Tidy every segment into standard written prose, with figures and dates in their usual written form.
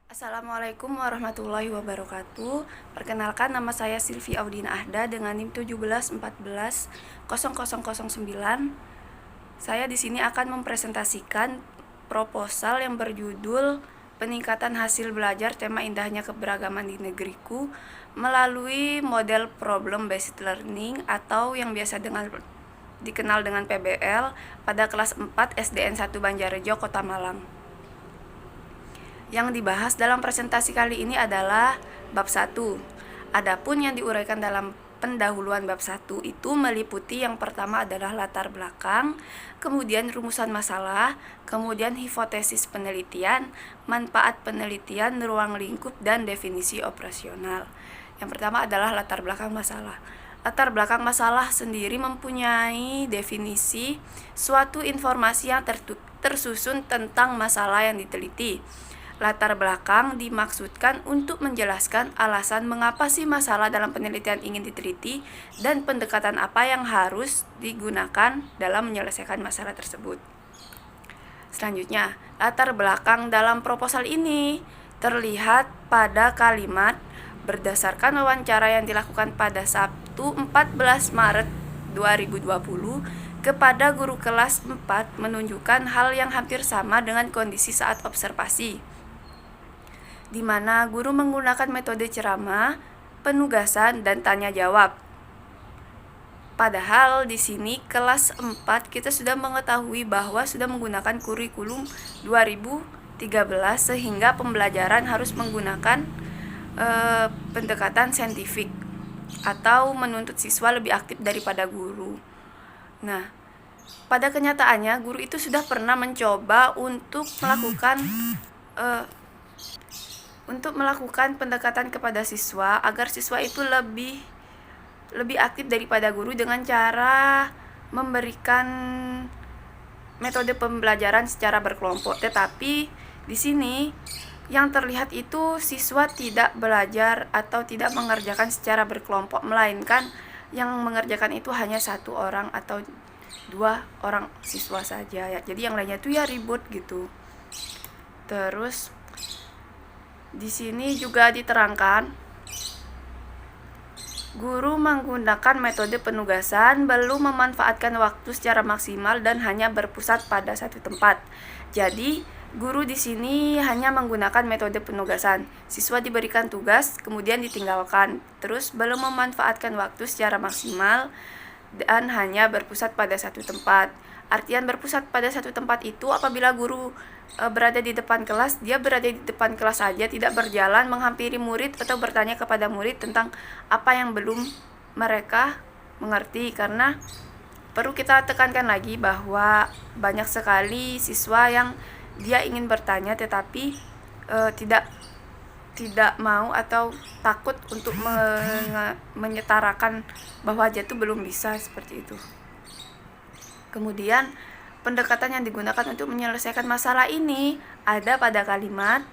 Assalamualaikum warahmatullahi wabarakatuh. Perkenalkan, nama saya Silvi Audina Ahda dengan NIM 17140009. Saya di sini akan mempresentasikan proposal yang berjudul Peningkatan Hasil Belajar Tema Indahnya Keberagaman di Negeriku melalui model Problem Based Learning atau yang biasa dikenal dengan PBL pada kelas 4 SDN 1 Banjarjo, Kota Malang. Yang dibahas dalam presentasi kali ini adalah bab 1. Adapun yang diuraikan dalam pendahuluan bab 1 itu meliputi yang pertama adalah latar belakang, kemudian rumusan masalah, kemudian hipotesis penelitian, manfaat penelitian, ruang lingkup, dan definisi operasional. Yang pertama adalah latar belakang masalah. Latar belakang masalah sendiri mempunyai definisi suatu informasi yang tersusun tentang masalah yang diteliti. Latar belakang dimaksudkan untuk menjelaskan alasan mengapa sih masalah dalam penelitian ingin diteliti dan pendekatan apa yang harus digunakan dalam menyelesaikan masalah tersebut. Selanjutnya, latar belakang dalam proposal ini terlihat pada kalimat berdasarkan wawancara yang dilakukan pada Sabtu 14 Maret 2020 kepada guru kelas 4 menunjukkan hal yang hampir sama dengan kondisi saat observasi, di mana guru menggunakan metode ceramah, penugasan, dan tanya jawab. Padahal di sini kelas 4 kita sudah mengetahui bahwa sudah menggunakan kurikulum 2013 sehingga pembelajaran harus menggunakan pendekatan saintifik atau menuntut siswa lebih aktif daripada guru. Nah, pada kenyataannya guru itu sudah pernah mencoba untuk melakukan pendekatan kepada siswa agar siswa itu lebih aktif daripada guru dengan cara memberikan metode pembelajaran secara berkelompok. Tetapi di sini yang terlihat itu siswa tidak belajar atau tidak mengerjakan secara berkelompok, melainkan yang mengerjakan itu hanya 1 orang atau 2 orang siswa saja ya. Jadi yang lainnya itu ya ribut gitu. Terus di sini juga diterangkan guru menggunakan metode penugasan, belum memanfaatkan waktu secara maksimal dan hanya berpusat pada satu tempat. Jadi guru di sini hanya menggunakan metode penugasan. Siswa diberikan tugas, kemudian ditinggalkan. Terus belum memanfaatkan waktu secara maksimal dan hanya berpusat pada satu tempat. Artian berpusat pada satu tempat itu apabila guru berada di depan kelas, dia berada di depan kelas saja, tidak berjalan menghampiri murid atau bertanya kepada murid tentang apa yang belum mereka mengerti. Karena perlu kita tekankan lagi bahwa banyak sekali siswa yang dia ingin bertanya tetapi tidak mau atau takut untuk menyetarakan bahwa dia itu belum bisa, seperti itu. Kemudian pendekatan yang digunakan untuk menyelesaikan masalah ini ada pada kalimat,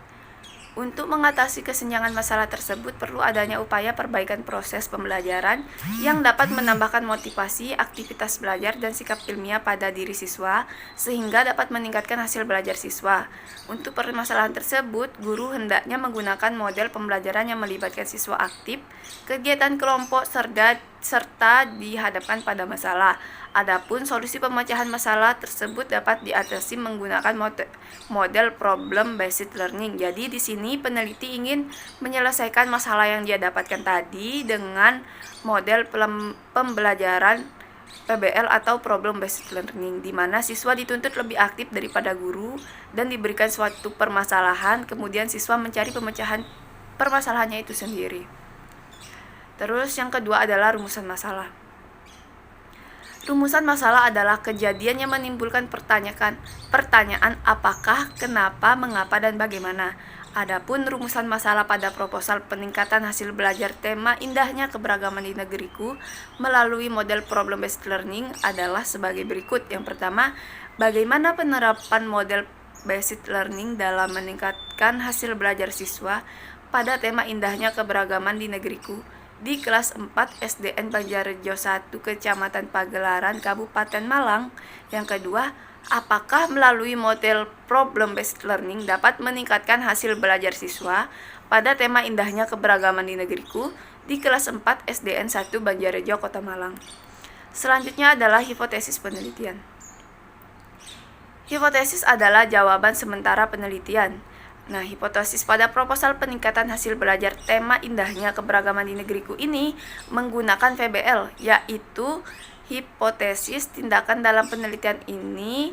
untuk mengatasi kesenjangan masalah tersebut perlu adanya upaya perbaikan proses pembelajaran yang dapat menambahkan motivasi, aktivitas belajar, dan sikap ilmiah pada diri siswa sehingga dapat meningkatkan hasil belajar siswa. Untuk permasalahan tersebut, guru hendaknya menggunakan model pembelajaran yang melibatkan siswa aktif, kegiatan kelompok, serta dihadapkan pada masalah. Adapun solusi pemecahan masalah tersebut dapat diatasi menggunakan model problem based learning. Jadi di sini peneliti ingin menyelesaikan masalah yang dia dapatkan tadi dengan model pembelajaran PBL atau problem based learning, di mana siswa dituntut lebih aktif daripada guru dan diberikan suatu permasalahan, kemudian siswa mencari pemecahan permasalahannya itu sendiri. Terus yang kedua adalah rumusan masalah. Rumusan masalah adalah kejadian yang menimbulkan pertanyaan apakah, kenapa, mengapa, dan bagaimana. Adapun rumusan masalah pada proposal peningkatan hasil belajar tema indahnya keberagaman di negeriku melalui model problem based learning adalah sebagai berikut. Yang pertama, bagaimana penerapan model based learning dalam meningkatkan hasil belajar siswa pada tema indahnya keberagaman di negeriku di kelas 4 SDN Banjarjo 1 Kecamatan Pagelaran, Kabupaten Malang. Yang kedua, Apakah melalui model problem based learning dapat meningkatkan hasil belajar siswa pada tema indahnya keberagaman di negeriku di kelas 4 SDN 1 Banjarrejo, Kota Malang. Selanjutnya adalah hipotesis penelitian. Hipotesis adalah jawaban sementara penelitian. Nah, hipotesis pada proposal peningkatan hasil belajar tema indahnya keberagaman di negeriku ini menggunakan VBL, yaitu hipotesis tindakan dalam penelitian ini.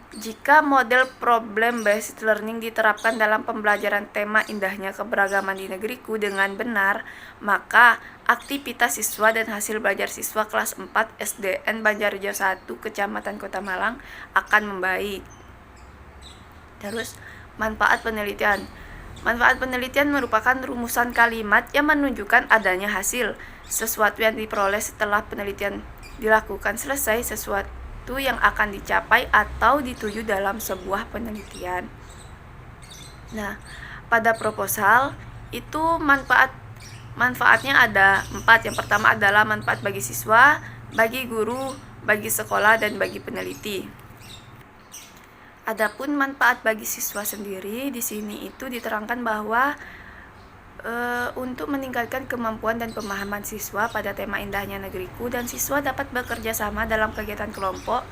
Jika model problem based learning diterapkan dalam pembelajaran tema indahnya keberagaman di negeriku dengan benar, maka aktivitas siswa dan hasil belajar siswa kelas 4 SDN Banjarrejo 1 Kecamatan Kota Malang akan membaik. Terus, manfaat penelitian. Manfaat penelitian merupakan rumusan kalimat yang menunjukkan adanya hasil, sesuatu yang diperoleh setelah penelitian dilakukan selesai, sesuatu yang akan dicapai atau dituju dalam sebuah penelitian. Nah, pada proposal itu manfaatnya ada 4. Yang pertama adalah manfaat bagi siswa, bagi guru, bagi sekolah, dan bagi peneliti. Adapun manfaat bagi siswa sendiri di sini itu diterangkan bahwa untuk meningkatkan kemampuan dan pemahaman siswa pada tema indahnya negeriku, dan siswa dapat bekerja sama dalam kegiatan kelompok.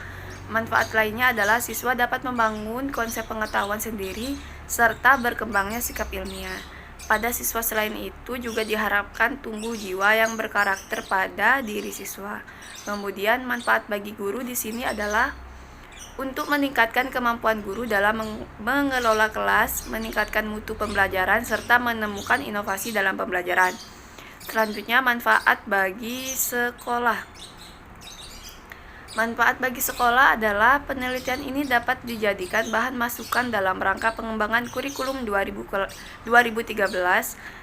Manfaat lainnya adalah siswa dapat membangun konsep pengetahuan sendiri serta berkembangnya sikap ilmiah. Pada siswa selain itu juga diharapkan tumbuh jiwa yang berkarakter pada diri siswa. Kemudian manfaat bagi guru di sini adalah untuk meningkatkan kemampuan guru dalam mengelola kelas, meningkatkan mutu pembelajaran, serta menemukan inovasi dalam pembelajaran. Selanjutnya, manfaat bagi sekolah. Manfaat bagi sekolah adalah penelitian ini dapat dijadikan bahan masukan dalam rangka pengembangan kurikulum 2013.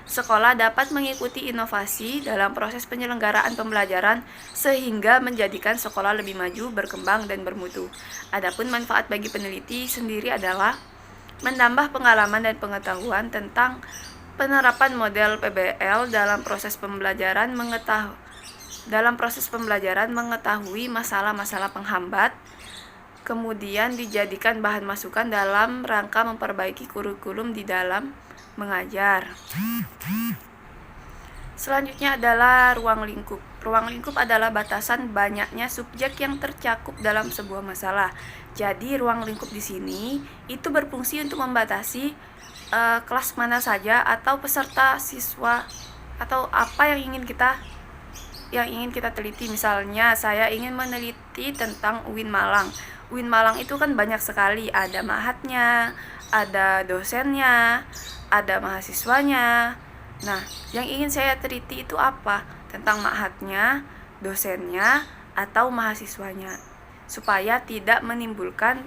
Sekolah dapat mengikuti inovasi dalam proses penyelenggaraan pembelajaran sehingga menjadikan sekolah lebih maju, berkembang, dan bermutu. Adapun manfaat bagi peneliti sendiri adalah menambah pengalaman dan pengetahuan tentang penerapan model PBL dalam proses pembelajaran, mengetahui masalah-masalah penghambat, kemudian dijadikan bahan masukan dalam rangka memperbaiki kurikulum di dalam mengajar. Selanjutnya adalah ruang lingkup. Ruang lingkup adalah batasan banyaknya subjek yang tercakup dalam sebuah masalah. Jadi ruang lingkup di sini itu berfungsi untuk membatasi kelas mana saja atau peserta siswa atau apa yang ingin kita teliti. Misalnya saya ingin meneliti tentang UIN Malang. UIN Malang itu kan banyak sekali, ada mahatnya, ada dosennya, ada mahasiswanya. Nah, yang ingin saya teliti itu apa? Tentang mahatnya, dosennya, atau mahasiswanya, supaya tidak menimbulkan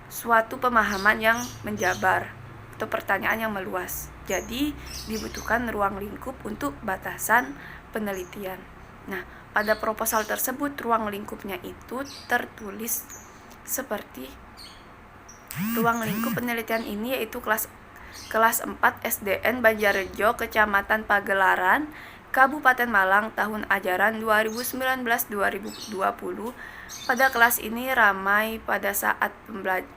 suatu pemahaman yang menjabar atau pertanyaan yang meluas. Jadi dibutuhkan ruang lingkup untuk batasan penelitian. Nah, pada proposal tersebut ruang lingkupnya itu tertulis seperti ruang lingkup penelitian ini yaitu kelas 4 SDN Banjarrejo, Kecamatan Pagelaran, Kabupaten Malang, tahun ajaran 2019-2020. Pada kelas ini ramai pada saat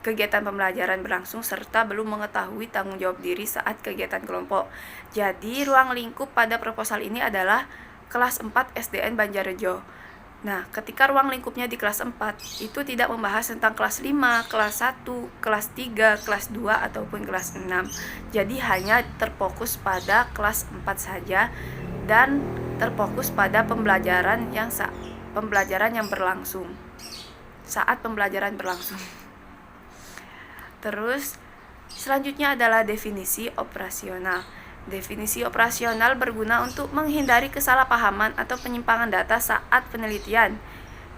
kegiatan pembelajaran berlangsung serta belum mengetahui tanggung jawab diri saat kegiatan kelompok. Jadi ruang lingkup pada proposal ini adalah kelas 4 SDN Banjarrejo. Nah, ketika ruang lingkupnya di kelas 4 itu tidak membahas tentang kelas 5, kelas 1, kelas 3, kelas 2 ataupun kelas 6. Jadi hanya terfokus pada kelas 4 saja dan terfokus pada pembelajaran yang berlangsung. Saat pembelajaran berlangsung. Terus selanjutnya adalah definisi operasional. Definisi operasional berguna untuk menghindari kesalahpahaman atau penyimpangan data saat penelitian.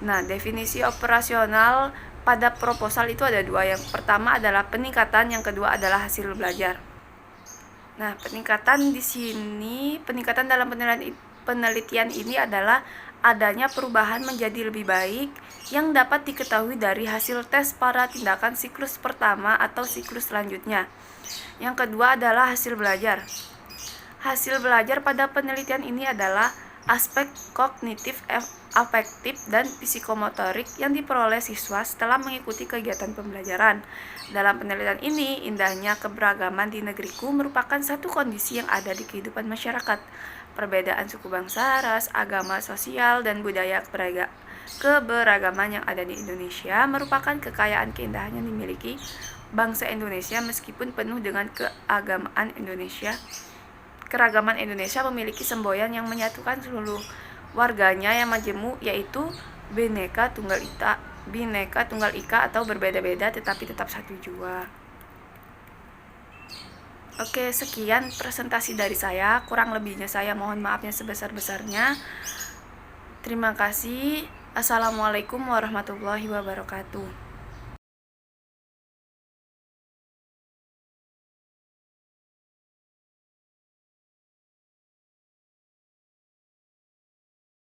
Nah, definisi operasional pada proposal itu ada 2. Yang pertama adalah peningkatan, yang kedua adalah hasil belajar. Nah, peningkatan dalam penelitian ini adalah adanya perubahan menjadi lebih baik yang dapat diketahui dari hasil tes pada tindakan siklus pertama atau siklus selanjutnya. Yang kedua adalah hasil belajar. Hasil belajar pada penelitian ini adalah aspek kognitif, afektif, dan psikomotorik yang diperoleh siswa setelah mengikuti kegiatan pembelajaran. Dalam penelitian ini, indahnya keberagaman di negeriku merupakan satu kondisi yang ada di kehidupan masyarakat. Perbedaan suku bangsa, ras, agama, sosial, dan budaya keberagaman yang ada di Indonesia merupakan kekayaan keindahan yang dimiliki bangsa Indonesia meskipun penuh dengan keragaman Indonesia memiliki semboyan yang menyatukan seluruh warganya yang majemuk, yaitu Bhinneka Tunggal Ika atau berbeda-beda tetapi tetap satu jua. Oke, sekian presentasi dari saya. Kurang lebihnya saya mohon maafnya sebesar-besarnya. Terima kasih. Assalamualaikum warahmatullahi wabarakatuh.